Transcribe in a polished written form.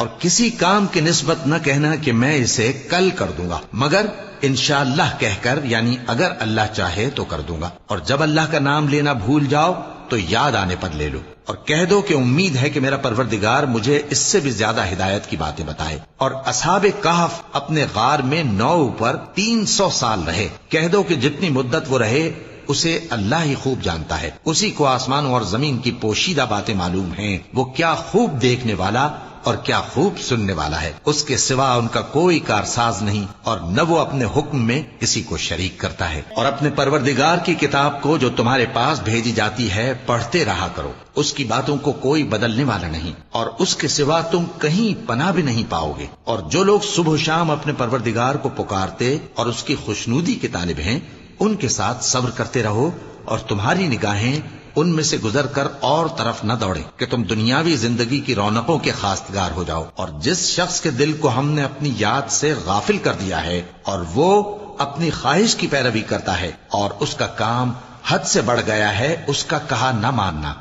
اور کسی کام کی نسبت نہ کہنا کہ میں اسے کل کر دوں گا، مگر انشاءاللہ کہہ کر، یعنی اگر اللہ چاہے تو کر دوں گا۔ اور جب اللہ کا نام لینا بھول جاؤ تو یاد آنے پر لے لو، اور کہہ دو کہ امید ہے کہ میرا پروردگار مجھے اس سے بھی زیادہ ہدایت کی باتیں بتائے۔ اور اصحاب کہف اپنے غار میں 9 پر 300 سال رہے۔ کہہ دو کہ جتنی مدت وہ رہے اسے اللہ ہی خوب جانتا ہے، اسی کو آسمانوں اور زمین کی پوشیدہ باتیں معلوم ہیں، وہ کیا خوب دیکھنے والا اور کیا خوب سننے والا ہے۔ اس کے سوا ان کا کوئی کارساز نہیں، اور نہ وہ اپنے حکم میں کسی کو شریک کرتا ہے۔ اور اپنے پروردگار کی کتاب کو جو تمہارے پاس بھیجی جاتی ہے پڑھتے رہا کرو، اس کی باتوں کو کوئی بدلنے والا نہیں، اور اس کے سوا تم کہیں پناہ بھی نہیں پاؤ گے۔ اور جو لوگ صبح و شام اپنے پروردگار کو پکارتے اور اس کی خوشنودی کے طالب ہیں، ان کے ساتھ صبر کرتے رہو، اور تمہاری نگاہیں ان میں سے گزر کر اور طرف نہ دوڑے کہ تم دنیاوی زندگی کی رونقوں کے خواستگار ہو جاؤ۔ اور جس شخص کے دل کو ہم نے اپنی یاد سے غافل کر دیا ہے اور وہ اپنی خواہش کی پیروی کرتا ہے اور اس کا کام حد سے بڑھ گیا ہے، اس کا کہا نہ ماننا،